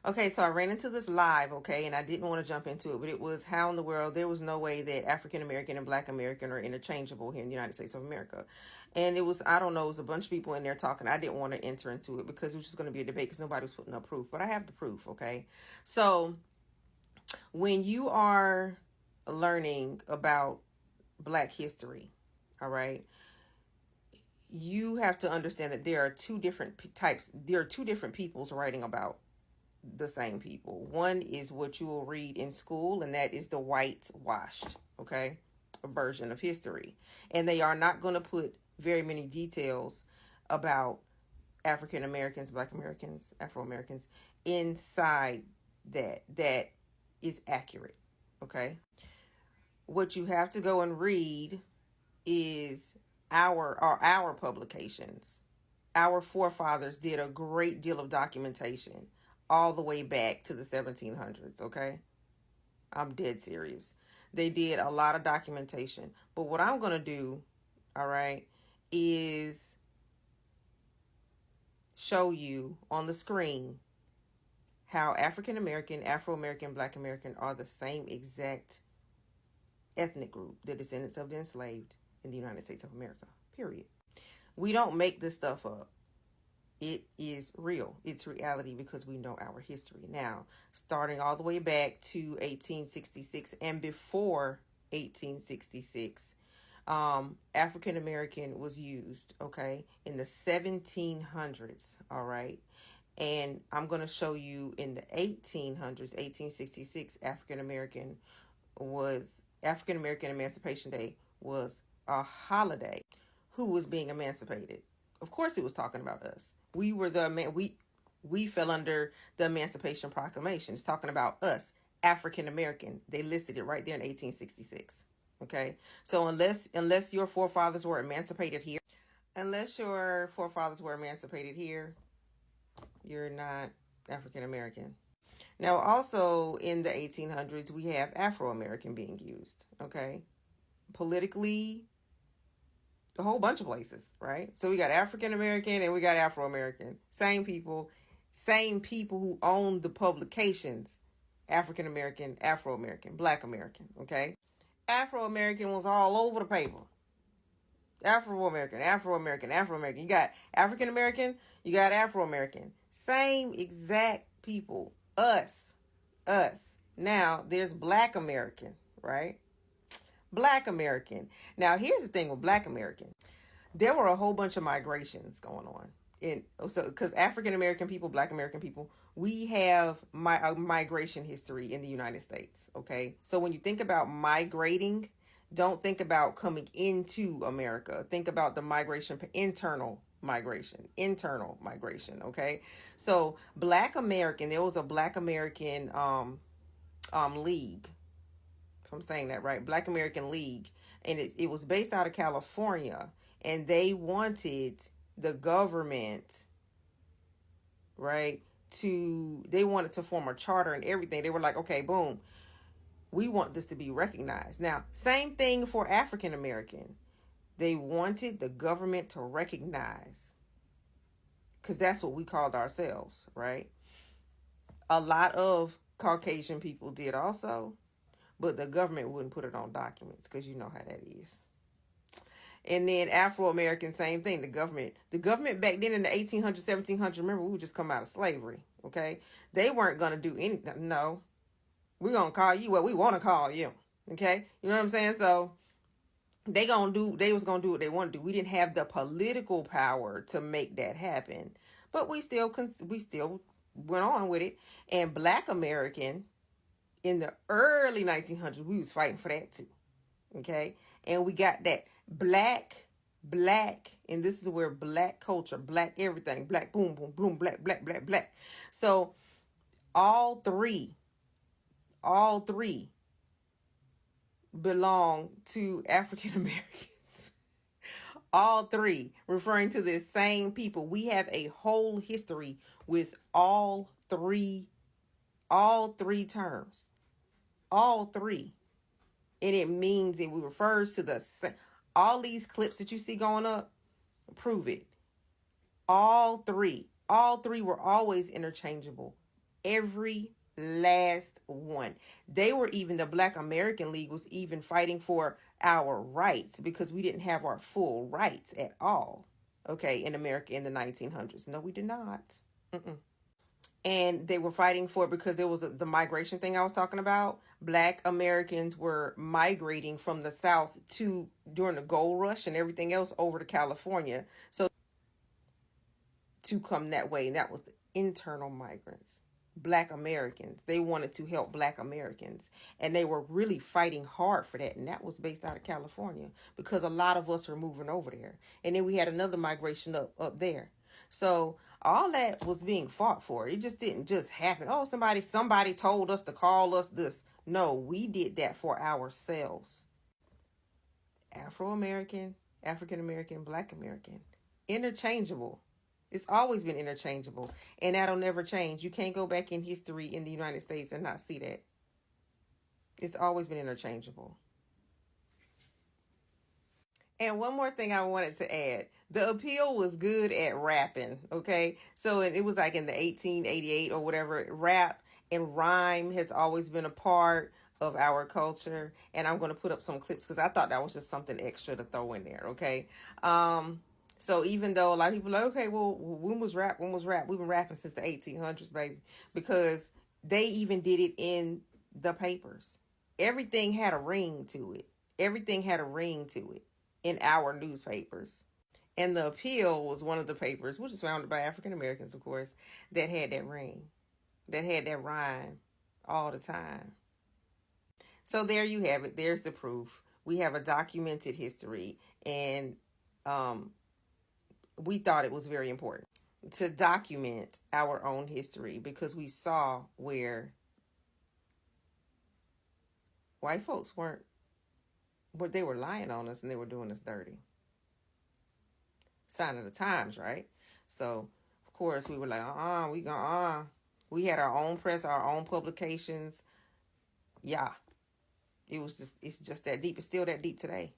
Okay, so I ran into this live, okay, and I didn't want to jump into it, but it was how in the world there was no way that African American and Black American are interchangeable here in the United States of America. And it was, I don't know, it was a bunch of people in there talking. I didn't want to enter into it because it was just going to be a debate because nobody was putting up proof. But I have the proof, okay? So when you are learning about Black history, all right, you have to understand that there are two different types, there are two different peoples writing about the same people. One is what you will read in school, and that is the whitewashed, okay, version of history. And they are not going to put very many details about African Americans, Black Americans, Afro Americans inside that is accurate, okay? What you have to go and read is our publications. Our forefathers did a great deal of documentation all the way back to the 1700s, okay? I'm dead serious. They did a lot of documentation. But what I'm going to do, all right, is show you on the screen how African American, Afro American, Black American are the same exact ethnic group, the descendants of the enslaved in the United States of America, period. We don't make this stuff up. It is real. It's reality because we know our history. Now, starting all the way back to 1866 and before 1866, African American was used, okay, in the 1700s, all right? And I'm going to show you in the 1800s, 1866, African American Emancipation Day was a holiday. Who was being emancipated? Of course, it was talking about us. We fell under the Emancipation Proclamation. It's talking about us, African American. They listed it right there in 1866. Okay, so unless your forefathers were emancipated here, you're not African American. Now, also in the 1800s, we have Afro American being used. Okay, politically, a whole bunch of places, right? So we got African American and we got Afro American. Same people who own the publications. African American, Afro American, Black American, okay? Afro American was all over the paper. Afro American, Afro American, Afro American. You got African American, you got Afro American. Same exact people. Us. Now there's Black American, right? Black American. Now here's the thing with Black American. There were a whole bunch of migrations going on. Because African American people, Black American people, we have a migration history in the United States. Okay, so when you think about migrating, don't think about coming into America. Think about the migration, internal migration. Okay, so Black American, there was a Black American league. If I'm saying that right, Black American League, and it was based out of California, and they wanted the government, right, they wanted to form a charter and everything. They were like, okay, boom, we want this to be recognized. Now, same thing for African American. They wanted the government to recognize, because that's what we called ourselves, right? A lot of Caucasian people did also, but the government wouldn't put it on documents because you know how that is. And then Afro-American, same thing. The government back then in the 1800s, 1700s, remember, we would just come out of slavery, okay? They weren't going to do anything. No, we're going to call you what we want to call you, okay? You know what I'm saying? So they was going to do what they want to do. We didn't have the political power to make that happen, but we still went on with it. And Black American, in the early 1900s, we was fighting for that too. Okay. And we got that black, and this is where Black culture, Black everything, Black boom, boom, boom, Black. So all three belong to African Americans. All three referring to the same people. We have a whole history with all three terms. All three. And it means it refers to all these clips that you see going up, prove it. All three were always interchangeable. Every last one. They were even, the Black American League was even fighting for our rights because we didn't have our full rights at all. Okay, in America in the 1900s. No, we did not. Mm-mm. And they were fighting for it because there was the migration thing I was talking about. Black Americans were migrating from the South to during the gold rush and everything else over to California. So to come that way, and that was the internal migrants. Black Americans. They wanted to help Black Americans, and they were really fighting hard for that. And that was based out of California because a lot of us were moving over there. And then we had another migration up there. So all that was being fought for. It just didn't just happen. Oh, somebody told us to call us this. No, we did that for ourselves. Afro-American, African American, Black American. Interchangeable. It's always been interchangeable, and that'll never change. You can't go back in history in the United States and not see that. It's always been interchangeable. And one more thing I wanted to add. The appeal was good at rapping, okay? So it was like in the 1888 or whatever. Rap and rhyme has always been a part of our culture. And I'm going to put up some clips because I thought that was just something extra to throw in there, okay? So even though a lot of people are like, okay, well, when was rap? When was rap? We've been rapping since the 1800s, baby. Because they even did it in the papers. Everything had a ring to it. Everything had a ring to it in our newspapers. And the Appeal was one of the papers, which is founded by African Americans, of course, that had that ring, that had that rhyme all the time. So there you have it. There's the proof. We have a documented history, and um, we thought it was very important to document our own history because we saw where white folks weren't, but they were lying on us and they were doing us dirty. Sign of the times, right? So of course we were like, we had our own press, our own publications. Yeah, it's just that deep. It's still that deep today.